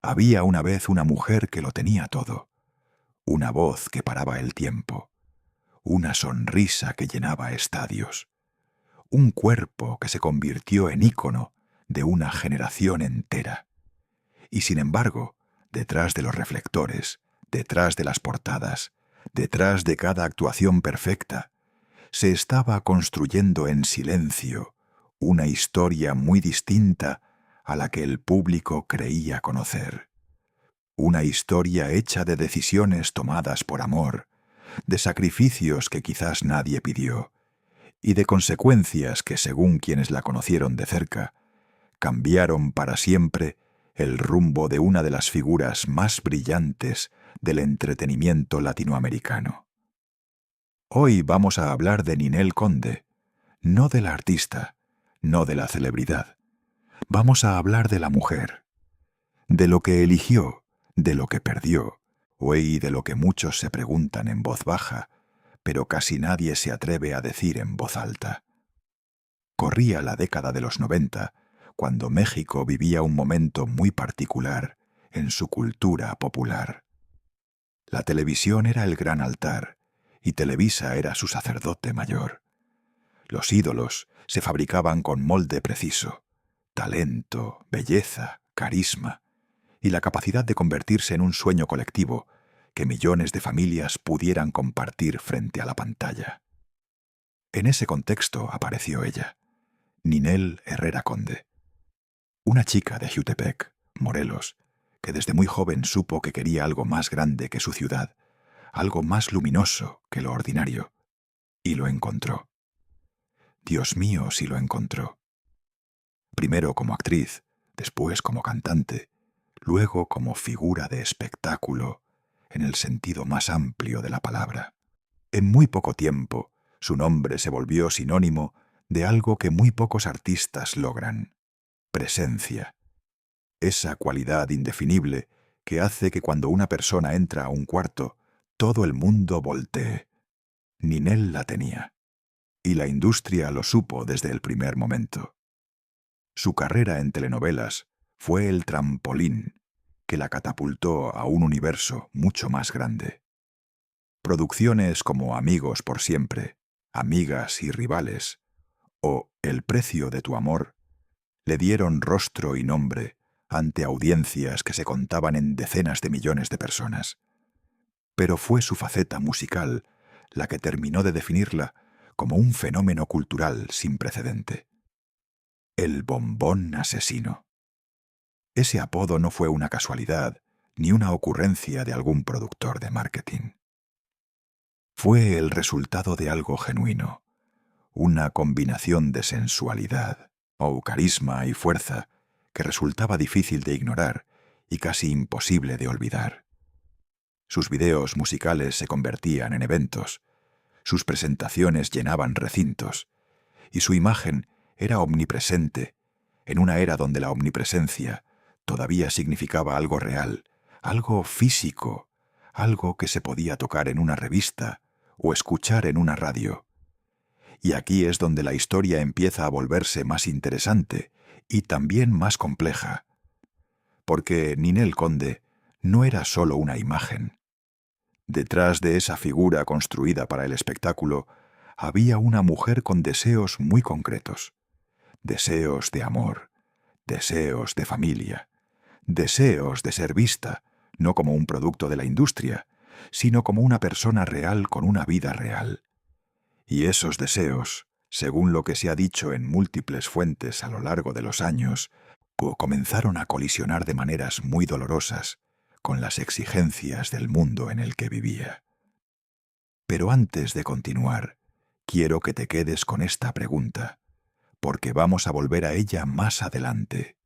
Había una vez una mujer que lo tenía todo, una voz que paraba el tiempo, una sonrisa que llenaba estadios, un cuerpo que se convirtió en ícono de una generación entera. Y sin embargo, detrás de los reflectores, detrás de las portadas, detrás de cada actuación perfecta, se estaba construyendo en silencio una historia muy distinta a la que el público creía conocer. Una historia hecha de decisiones tomadas por amor, de sacrificios que quizás nadie pidió, y de consecuencias que, según quienes la conocieron de cerca, cambiaron para siempre el rumbo de una de las figuras más brillantes del entretenimiento latinoamericano. Hoy vamos a hablar de Ninel Conde, no de la artista, no de la celebridad. Vamos a hablar de la mujer, de lo que eligió, de lo que perdió, y de lo que muchos se preguntan en voz baja, pero casi nadie se atreve a decir en voz alta. Corría la década de los 90, cuando México vivía un momento muy particular en su cultura popular. La televisión era el gran altar, y Televisa era su sacerdote mayor. Los ídolos se fabricaban con molde preciso, talento, belleza, carisma, y la capacidad de convertirse en un sueño colectivo que millones de familias pudieran compartir frente a la pantalla. En ese contexto apareció ella, Ninel Herrera Conde, una chica de Jiutepec, Morelos, que desde muy joven supo que quería algo más grande que su ciudad, algo más luminoso que lo ordinario, y lo encontró. Dios mío, si lo encontró. Primero como actriz, después como cantante, luego como figura de espectáculo, en el sentido más amplio de la palabra. En muy poco tiempo, su nombre se volvió sinónimo de algo que muy pocos artistas logran: presencia. Esa cualidad indefinible que hace que cuando una persona entra a un cuarto, todo el mundo voltee. Ninel la tenía, y la industria lo supo desde el primer momento. Su carrera en telenovelas fue el trampolín que la catapultó a un universo mucho más grande. Producciones como Amigos por siempre, Amigas y Rivales, o El precio de tu amor, le dieron rostro y nombre ante audiencias que se contaban en decenas de millones de personas. Pero fue su faceta musical la que terminó de definirla como un fenómeno cultural sin precedente. El bombón asesino. Ese apodo no fue una casualidad ni una ocurrencia de algún productor de marketing. Fue el resultado de algo genuino, una combinación de sensualidad, carisma y fuerza que resultaba difícil de ignorar y casi imposible de olvidar. Sus videos musicales se convertían en eventos, sus presentaciones llenaban recintos, y su imagen era omnipresente, en una era donde la omnipresencia todavía significaba algo real, algo físico, algo que se podía tocar en una revista o escuchar en una radio. Y aquí es donde la historia empieza a volverse más interesante y también más compleja, porque Ninel Conde no era solo una imagen. Detrás de esa figura construida para el espectáculo había una mujer con deseos muy concretos, deseos de amor, deseos de familia, deseos de ser vista, no como un producto de la industria, sino como una persona real con una vida real. Y esos deseos, según lo que se ha dicho en múltiples fuentes a lo largo de los años, comenzaron a colisionar de maneras muy dolorosas con las exigencias del mundo en el que vivía. Pero antes de continuar, quiero que te quedes con esta pregunta, porque vamos a volver a ella más adelante.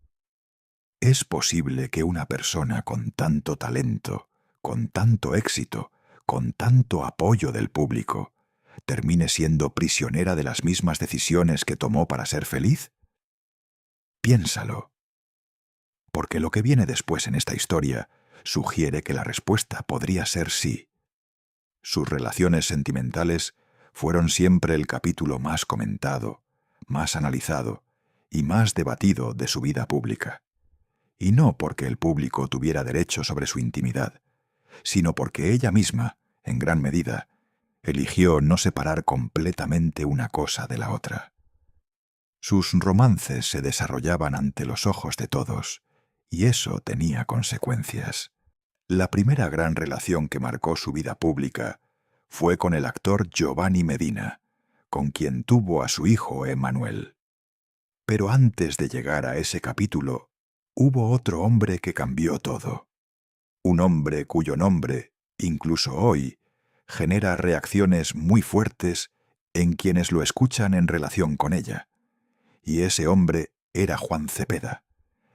¿Es posible que una persona con tanto talento, con tanto éxito, con tanto apoyo del público, termine siendo prisionera de las mismas decisiones que tomó para ser feliz? Piénsalo. Porque lo que viene después en esta historia sugiere que la respuesta podría ser sí. Sus relaciones sentimentales fueron siempre el capítulo más comentado, más analizado y más debatido de su vida pública. y no porque el público tuviera derecho sobre su intimidad, sino porque ella misma, en gran medida, eligió no separar completamente una cosa de la otra. Sus romances se desarrollaban ante los ojos de todos, y eso tenía consecuencias. La primera gran relación que marcó su vida pública fue con el actor Giovanni Medina, con quien tuvo a su hijo Emmanuel. Pero antes de llegar a ese capítulo, hubo otro hombre que cambió todo. Un hombre cuyo nombre, incluso hoy, genera reacciones muy fuertes en quienes lo escuchan en relación con ella. Y ese hombre era Juan Cepeda,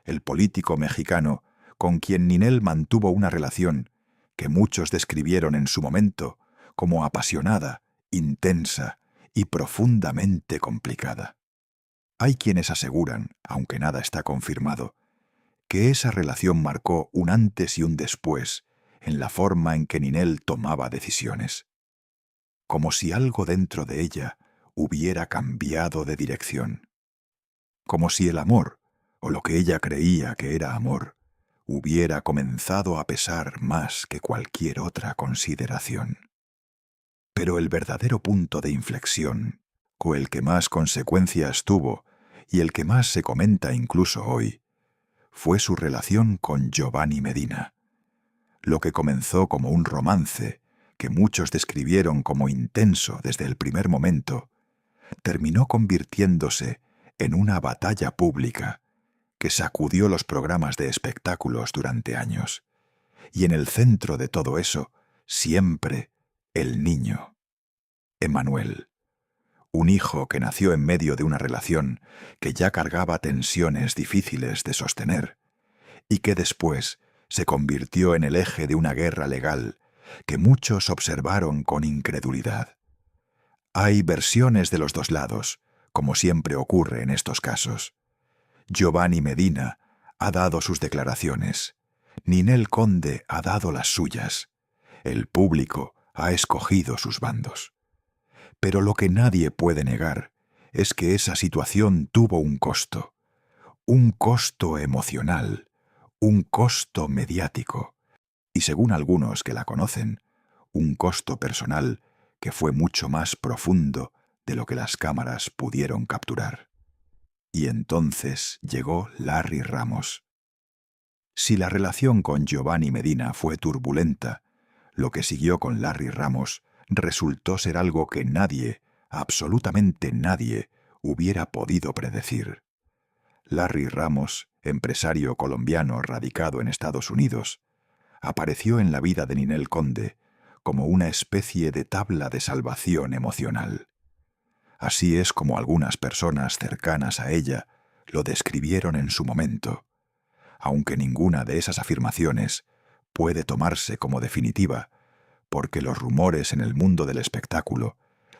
el político mexicano con quien Ninel mantuvo una relación que muchos describieron en su momento como apasionada, intensa y profundamente complicada. Hay quienes aseguran, aunque nada está confirmado, que esa relación marcó un antes y un después en la forma en que Ninel tomaba decisiones. Como si algo dentro de ella hubiera cambiado de dirección. Como si el amor, o lo que ella creía que era amor, hubiera comenzado a pesar más que cualquier otra consideración. Pero el verdadero punto de inflexión, o el que más consecuencias tuvo y el que más se comenta incluso hoy, fue su relación con Giovanni Medina. Lo que comenzó como un romance, que muchos describieron como intenso desde el primer momento, terminó convirtiéndose en una batalla pública que sacudió los programas de espectáculos durante años. Y en el centro de todo eso, siempre, el niño. Emmanuel. Un hijo que nació en medio de una relación que ya cargaba tensiones difíciles de sostener y que después se convirtió en el eje de una guerra legal que muchos observaron con incredulidad. Hay versiones de los dos lados, como siempre ocurre en estos casos. Giovanni Medina ha dado sus declaraciones. Ninel Conde ha dado las suyas. El público ha escogido sus bandos. Pero lo que nadie puede negar es que esa situación tuvo un costo emocional, un costo mediático, y según algunos que la conocen, un costo personal que fue mucho más profundo de lo que las cámaras pudieron capturar. Y entonces llegó Larry Ramos. Si la relación con Giovanni Medina fue turbulenta, lo que siguió con Larry Ramos resultó ser algo que nadie, absolutamente nadie, hubiera podido predecir. Larry Ramos, empresario colombiano radicado en Estados Unidos, apareció en la vida de Ninel Conde como una especie de tabla de salvación emocional. Así es como algunas personas cercanas a ella lo describieron en su momento, aunque ninguna de esas afirmaciones puede tomarse como definitiva, porque los rumores en el mundo del espectáculo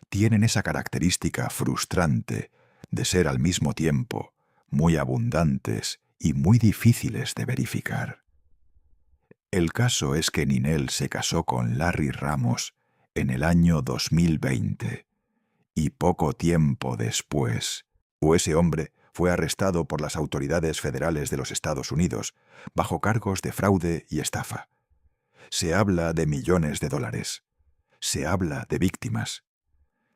tienen esa característica frustrante de ser al mismo tiempo muy abundantes y muy difíciles de verificar. El caso es que Ninel se casó con Larry Ramos en el año 2020, y poco tiempo después, ese hombre fue arrestado por las autoridades federales de los Estados Unidos bajo cargos de fraude y estafa. Se habla de millones de dólares. Se habla de víctimas.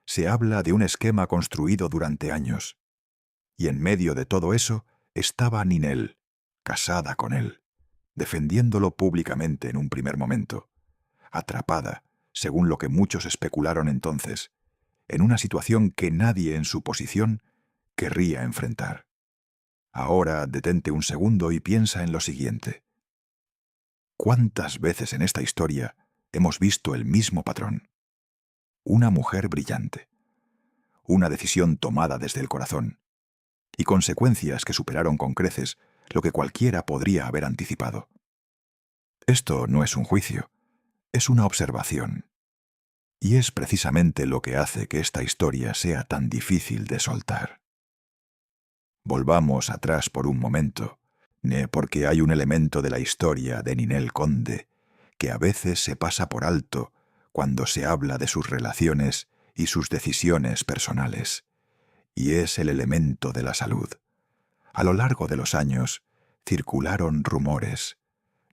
Se habla de un esquema construido durante años. Y en medio de todo eso estaba Ninel, casada con él, defendiéndolo públicamente en un primer momento, atrapada, según lo que muchos especularon entonces, en una situación que nadie en su posición querría enfrentar. Ahora detente un segundo y piensa en lo siguiente. ¿Cuántas veces en esta historia hemos visto el mismo patrón? Una mujer brillante, una decisión tomada desde el corazón, y consecuencias que superaron con creces lo que cualquiera podría haber anticipado. Esto no es un juicio, es una observación. Y es precisamente lo que hace que esta historia sea tan difícil de soltar. Volvamos atrás por un momento, porque hay un elemento de la historia de Ninel Conde que a veces se pasa por alto cuando se habla de sus relaciones y sus decisiones personales, y es el elemento de la salud. A lo largo de los años, circularon rumores,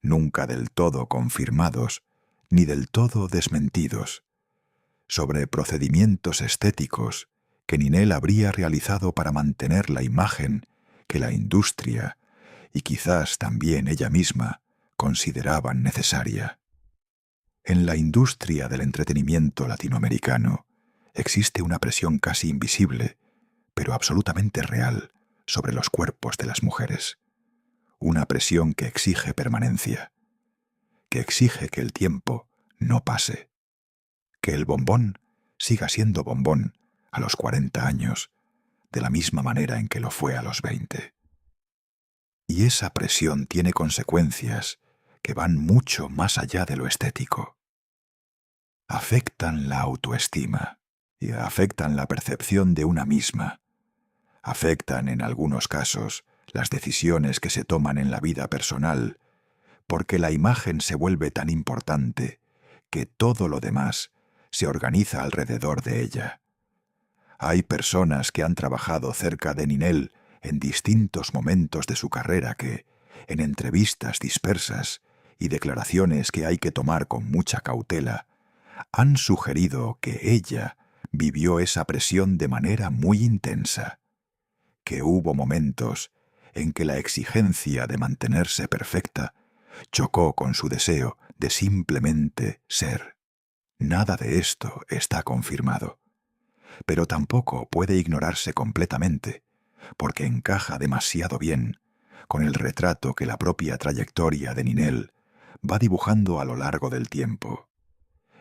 nunca del todo confirmados ni del todo desmentidos, sobre procedimientos estéticos que Ninel habría realizado para mantener la imagen que la industria, y quizás también ella misma, consideraban necesaria. En la industria del entretenimiento latinoamericano existe una presión casi invisible, pero absolutamente real, sobre los cuerpos de las mujeres. Una presión que exige permanencia, que exige que el tiempo no pase, que el bombón siga siendo bombón a los 40 años, de la misma manera en que lo fue a los 20. Y esa presión tiene consecuencias que van mucho más allá de lo estético. Afectan la autoestima y afectan la percepción de una misma. Afectan, en algunos casos, las decisiones que se toman en la vida personal, porque la imagen se vuelve tan importante que todo lo demás se organiza alrededor de ella. Hay personas que han trabajado cerca de Ninel en distintos momentos de su carrera que, en entrevistas dispersas y declaraciones que hay que tomar con mucha cautela, han sugerido que ella vivió esa presión de manera muy intensa, que hubo momentos en que la exigencia de mantenerse perfecta chocó con su deseo de simplemente ser. Nada de esto está confirmado, pero tampoco puede ignorarse completamente, porque encaja demasiado bien con el retrato que la propia trayectoria de Ninel va dibujando a lo largo del tiempo.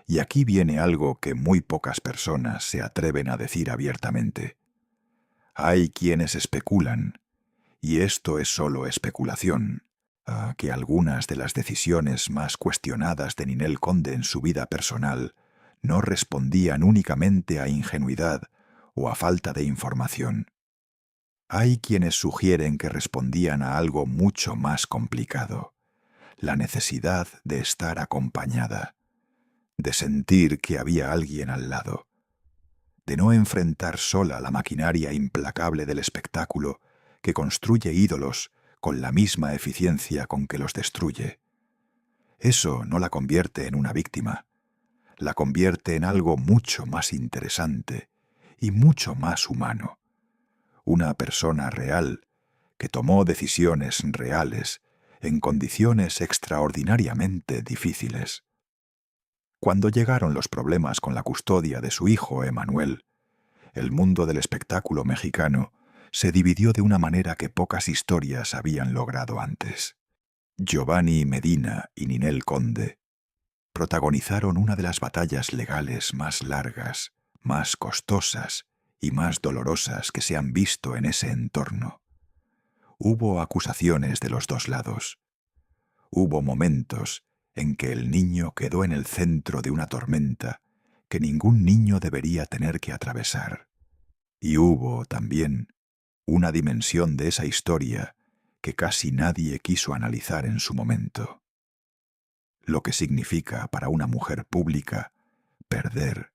Y aquí viene algo que muy pocas personas se atreven a decir abiertamente. Hay quienes especulan, y esto es solo especulación, que algunas de las decisiones más cuestionadas de Ninel Conde en su vida personal no respondían únicamente a ingenuidad o a falta de información. Hay quienes sugieren que respondían a algo mucho más complicado, la necesidad de estar acompañada, de sentir que había alguien al lado, de no enfrentar sola la maquinaria implacable del espectáculo que construye ídolos con la misma eficiencia con que los destruye. Eso no la convierte en una víctima, la convierte en algo mucho más interesante y mucho más humano. Una persona real que tomó decisiones reales en condiciones extraordinariamente difíciles. Cuando llegaron los problemas con la custodia de su hijo Emanuel, el mundo del espectáculo mexicano se dividió de una manera que pocas historias habían logrado antes. Giovanni Medina y Ninel Conde protagonizaron una de las batallas legales más largas, más costosas y más dolorosas que se han visto en ese entorno. Hubo acusaciones de los dos lados. Hubo momentos en que el niño quedó en el centro de una tormenta que ningún niño debería tener que atravesar. Y hubo, también, una dimensión de esa historia que casi nadie quiso analizar en su momento. Lo que significa para una mujer pública perder,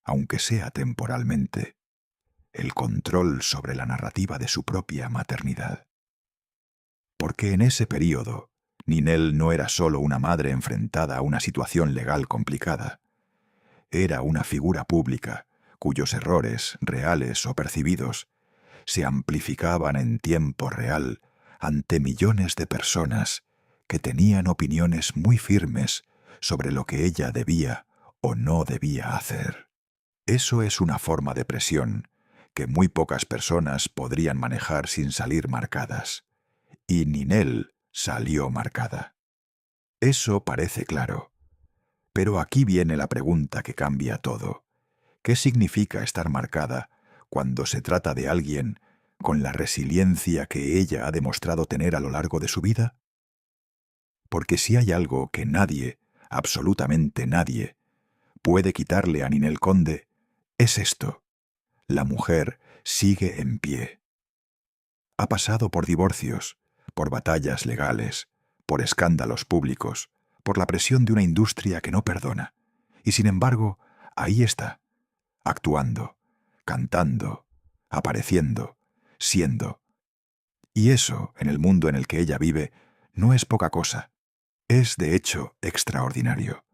aunque sea temporalmente, el control sobre la narrativa de su propia maternidad. Porque en ese período, Ninel no era solo una madre enfrentada a una situación legal complicada. Era una figura pública cuyos errores, reales o percibidos, se amplificaban en tiempo real ante millones de personas que tenían opiniones muy firmes sobre lo que ella debía o no debía hacer. Eso es una forma de presión que muy pocas personas podrían manejar sin salir marcadas. Y Ninel salió marcada. Eso parece claro. Pero aquí viene la pregunta que cambia todo. ¿Qué significa estar marcada cuando se trata de alguien con la resiliencia que ella ha demostrado tener a lo largo de su vida? Porque si hay algo que nadie, absolutamente nadie, puede quitarle a Ninel Conde, es esto. La mujer sigue en pie. Ha pasado por divorcios, por batallas legales, por escándalos públicos, por la presión de una industria que no perdona. Y sin embargo, ahí está, actuando, cantando, apareciendo, siendo. Y eso, en el mundo en el que ella vive, no es poca cosa. Es, de hecho, extraordinario.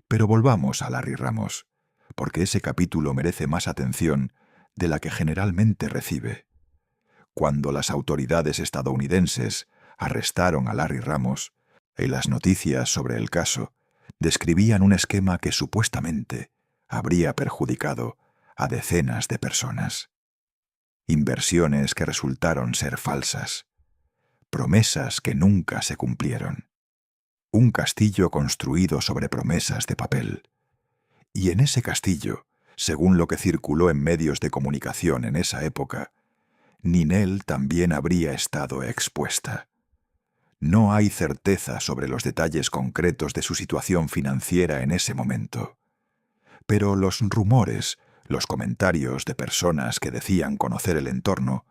Pero volvamos a Larry Ramos, porque ese capítulo merece más atención de la que generalmente recibe. Cuando las autoridades estadounidenses arrestaron a Larry Ramos, y las noticias sobre el caso describían un esquema que supuestamente habría perjudicado a decenas de personas. Inversiones que resultaron ser falsas, promesas que nunca se cumplieron. Un castillo construido sobre promesas de papel. Y en ese castillo, según lo que circuló en medios de comunicación en esa época, Ninelle también habría estado expuesta. No hay certeza sobre los detalles concretos de su situación financiera en ese momento. Pero los rumores, los comentarios de personas que decían conocer el entorno,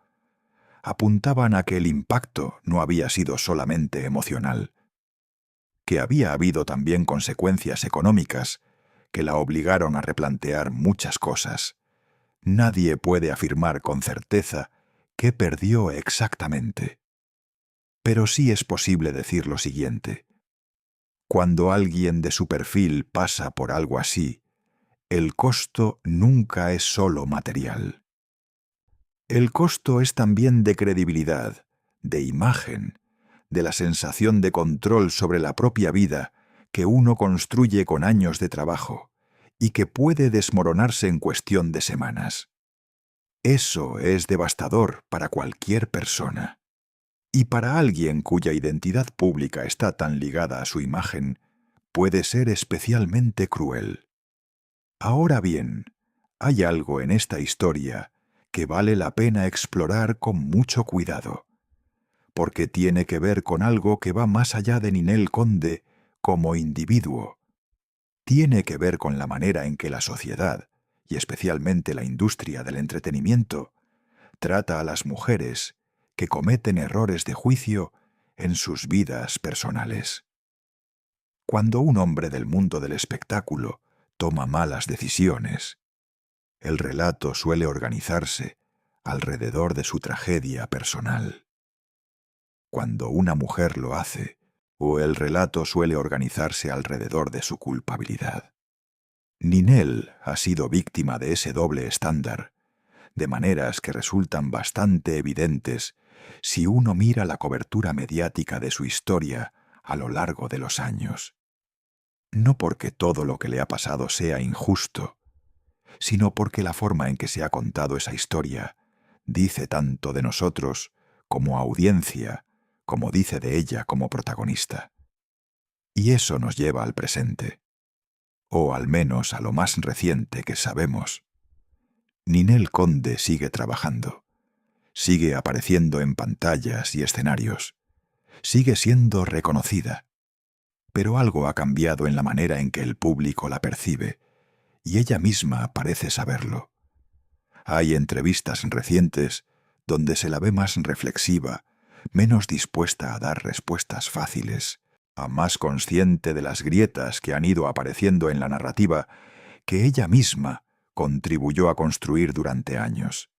apuntaban a que el impacto no había sido solamente emocional, que había habido también consecuencias económicas que la obligaron a replantear muchas cosas. Nadie puede afirmar con certeza qué perdió exactamente. Pero sí es posible decir lo siguiente. Cuando alguien de su perfil pasa por algo así, el costo nunca es solo material. El costo es también de credibilidad, de imagen, de la sensación de control sobre la propia vida que uno construye con años de trabajo y que puede desmoronarse en cuestión de semanas. Eso es devastador para cualquier persona. Y para alguien cuya identidad pública está tan ligada a su imagen, puede ser especialmente cruel. Ahora bien, hay algo en esta historia que vale la pena explorar con mucho cuidado, porque tiene que ver con algo que va más allá de Ninelle Conde como individuo. Tiene que ver con la manera en que la sociedad, y especialmente la industria del entretenimiento, trata a las mujeres que cometen errores de juicio en sus vidas personales. Cuando un hombre del mundo del espectáculo toma malas decisiones, el relato suele organizarse alrededor de su tragedia personal. Cuando una mujer lo hace, el relato suele organizarse alrededor de su culpabilidad. Ninelle ha sido víctima de ese doble estándar, de maneras que resultan bastante evidentes si uno mira la cobertura mediática de su historia a lo largo de los años. No porque todo lo que le ha pasado sea injusto, sino porque la forma en que se ha contado esa historia dice tanto de nosotros como audiencia, como dice de ella como protagonista. Y eso nos lleva al presente, o al menos a lo más reciente que sabemos. Ninelle Conde sigue trabajando, sigue apareciendo en pantallas y escenarios, sigue siendo reconocida, pero algo ha cambiado en la manera en que el público la percibe, y ella misma parece saberlo. Hay entrevistas recientes donde se la ve más reflexiva, menos dispuesta a dar respuestas fáciles, a más consciente de las grietas que han ido apareciendo en la narrativa que ella misma contribuyó a construir durante años.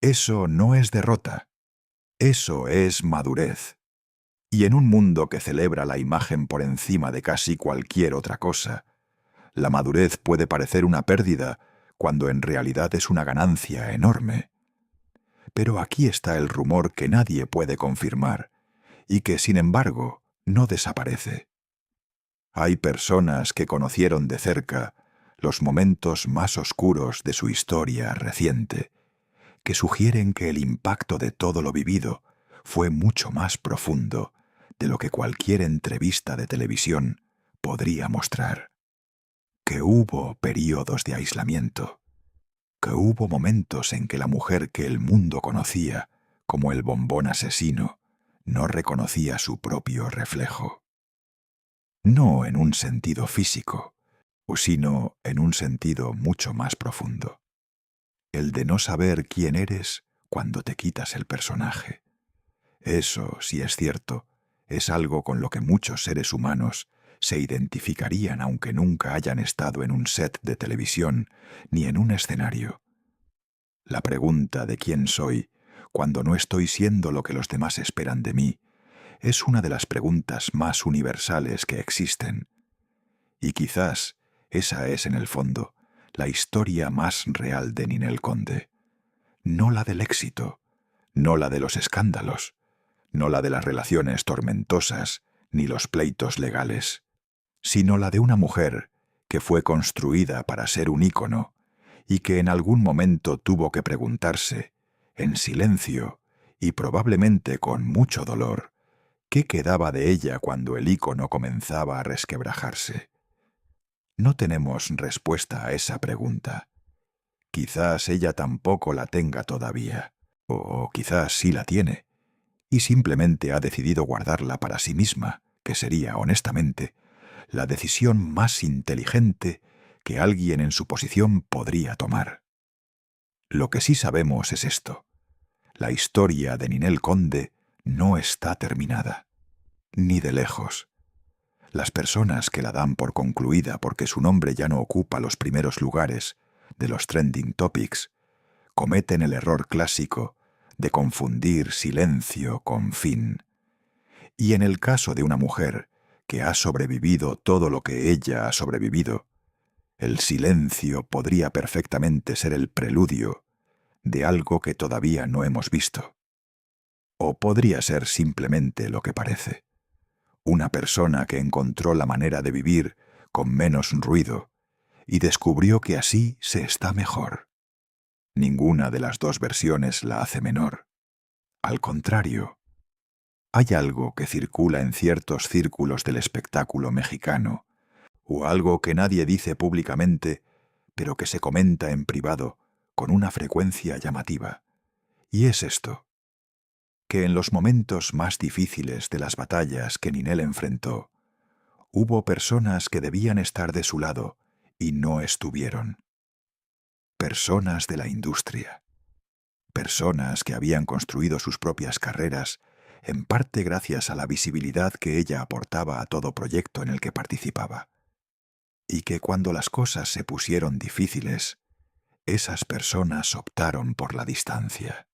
Eso no es derrota, eso es madurez. Y en un mundo que celebra la imagen por encima de casi cualquier otra cosa, la madurez puede parecer una pérdida cuando en realidad es una ganancia enorme. Pero aquí está el rumor que nadie puede confirmar y que, sin embargo, no desaparece. Hay personas que conocieron de cerca los momentos más oscuros de su historia reciente, que sugieren que el impacto de todo lo vivido fue mucho más profundo de lo que cualquier entrevista de televisión podría mostrar. Que hubo períodos de aislamiento, que hubo momentos en que la mujer que el mundo conocía como el bombón asesino no reconocía su propio reflejo. No en un sentido físico, sino en un sentido mucho más profundo. El de no saber quién eres cuando te quitas el personaje. Eso, si es cierto, es algo con lo que muchos seres humanos se identificarían aunque nunca hayan estado en un set de televisión ni en un escenario. La pregunta de quién soy cuando no estoy siendo lo que los demás esperan de mí, es una de las preguntas más universales que existen. Y quizás esa es, en el fondo, la historia más real de Ninel Conde. No la del éxito, no la de los escándalos, no la de las relaciones tormentosas ni los pleitos legales, sino la de una mujer que fue construida para ser un ícono y que en algún momento tuvo que preguntarse, en silencio y probablemente con mucho dolor, qué quedaba de ella cuando el ícono comenzaba a resquebrajarse. No tenemos respuesta a esa pregunta. Quizás ella tampoco la tenga todavía, o quizás sí la tiene, y simplemente ha decidido guardarla para sí misma, que sería, honestamente, la decisión más inteligente que alguien en su posición podría tomar. Lo que sí sabemos es esto: la historia de Ninel Conde no está terminada, ni de lejos. Las personas que la dan por concluida porque su nombre ya no ocupa los primeros lugares de los trending topics cometen el error clásico de confundir silencio con fin. Y en el caso de una mujer que ha sobrevivido todo lo que ella ha sobrevivido, el silencio podría perfectamente ser el preludio de algo que todavía no hemos visto. O podría ser simplemente lo que parece: una persona que encontró la manera de vivir con menos ruido y descubrió que así se está mejor. Ninguna de las dos versiones la hace menor. Al contrario, hay algo que circula en ciertos círculos del espectáculo mexicano, o algo que nadie dice públicamente, pero que se comenta en privado con una frecuencia llamativa. Y es esto: que en los momentos más difíciles de las batallas que Ninel enfrentó, hubo personas que debían estar de su lado y no estuvieron. Personas de la industria. Personas que habían construido sus propias carreras, en parte gracias a la visibilidad que ella aportaba a todo proyecto en el que participaba. Y que cuando las cosas se pusieron difíciles, esas personas optaron por la distancia.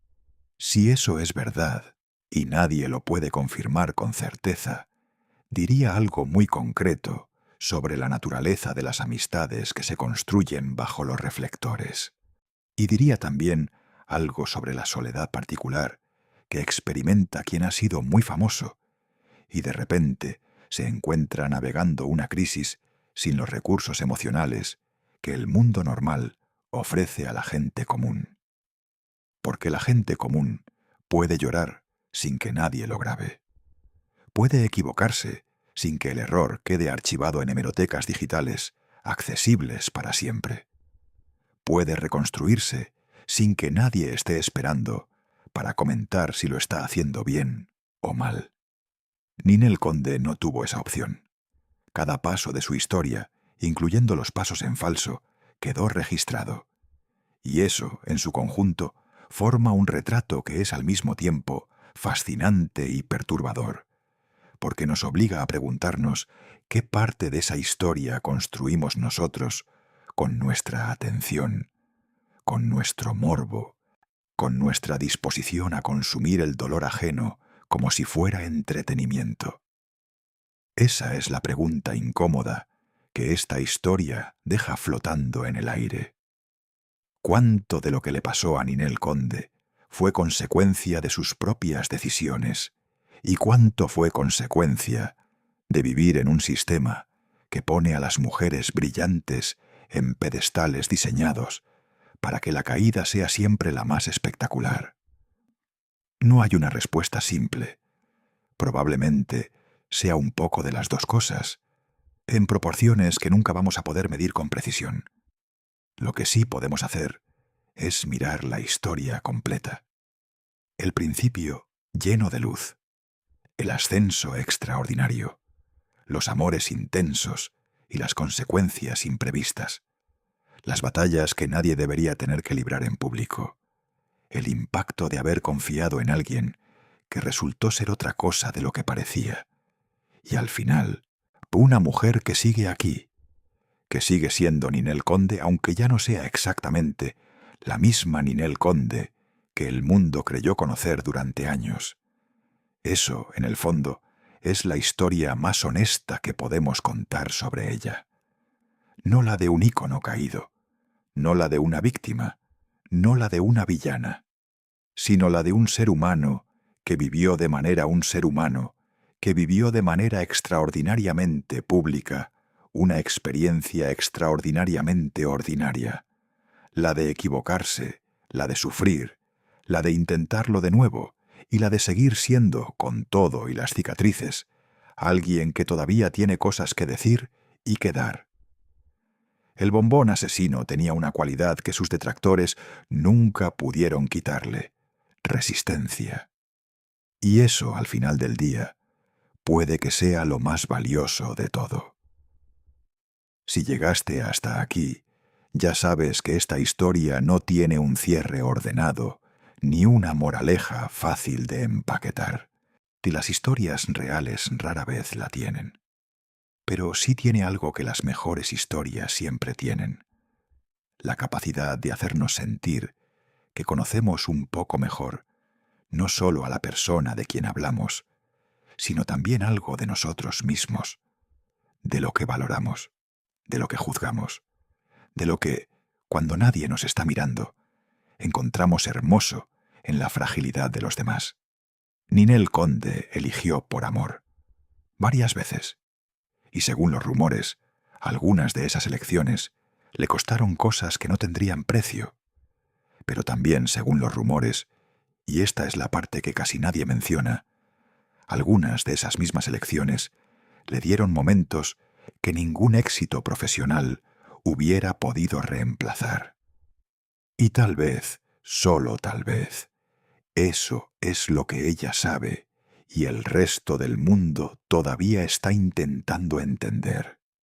Si eso es verdad, y nadie lo puede confirmar con certeza, diría algo muy concreto sobre la naturaleza de las amistades que se construyen bajo los reflectores. Y diría también algo sobre la soledad particular que experimenta quien ha sido muy famoso y de repente se encuentra navegando una crisis sin los recursos emocionales que el mundo normal ofrece a la gente común. Porque la gente común puede llorar sin que nadie lo grabe. Puede equivocarse sin que el error quede archivado en hemerotecas digitales accesibles para siempre. Puede reconstruirse sin que nadie esté esperando para comentar si lo está haciendo bien o mal. Ninel Conde no tuvo esa opción. Cada paso de su historia, incluyendo los pasos en falso, quedó registrado. Y eso, en su conjunto, forma un retrato que es al mismo tiempo fascinante y perturbador, porque nos obliga a preguntarnos qué parte de esa historia construimos nosotros con nuestra atención, con nuestro morbo, con nuestra disposición a consumir el dolor ajeno como si fuera entretenimiento. Esa es la pregunta incómoda que esta historia deja flotando en el aire. ¿Cuánto de lo que le pasó a Ninel Conde fue consecuencia de sus propias decisiones y cuánto fue consecuencia de vivir en un sistema que pone a las mujeres brillantes en pedestales diseñados para que la caída sea siempre la más espectacular? No hay una respuesta simple. Probablemente sea un poco de las dos cosas, en proporciones que nunca vamos a poder medir con precisión. Lo que sí podemos hacer es mirar la historia completa. El principio lleno de luz, el ascenso extraordinario, los amores intensos y las consecuencias imprevistas, las batallas que nadie debería tener que librar en público, el impacto de haber confiado en alguien que resultó ser otra cosa de lo que parecía, y al final, una mujer que sigue aquí, que sigue siendo Ninel Conde, aunque ya no sea exactamente la misma Ninel Conde que el mundo creyó conocer durante años. Eso, en el fondo, es la historia más honesta que podemos contar sobre ella. No la de un ícono caído, no la de una víctima, no la de una villana, sino la de un ser humano que vivió de manera un ser humano, que vivió de manera extraordinariamente pública una experiencia extraordinariamente ordinaria, la de equivocarse, la de sufrir, la de intentarlo de nuevo y la de seguir siendo, con todo y las cicatrices, alguien que todavía tiene cosas que decir y que dar. El bombón asesino tenía una cualidad que sus detractores nunca pudieron quitarle: resistencia. Y eso, al final del día, puede que sea lo más valioso de todo. Si llegaste hasta aquí, ya sabes que esta historia no tiene un cierre ordenado, ni una moraleja fácil de empaquetar. Y las historias reales rara vez la tienen. Pero sí tiene algo que las mejores historias siempre tienen: la capacidad de hacernos sentir que conocemos un poco mejor, no solo a la persona de quien hablamos, sino también algo de nosotros mismos, de lo que valoramos, de lo que juzgamos, de lo que, cuando nadie nos está mirando, encontramos hermoso en la fragilidad de los demás. Ninel Conde eligió por amor, varias veces, y según los rumores, algunas de esas elecciones le costaron cosas que no tendrían precio. Pero también, según los rumores, y esta es la parte que casi nadie menciona, algunas de esas mismas elecciones le dieron momentos que ningún éxito profesional hubiera podido reemplazar. Y tal vez, solo tal vez, eso es lo que ella sabe y el resto del mundo todavía está intentando entender.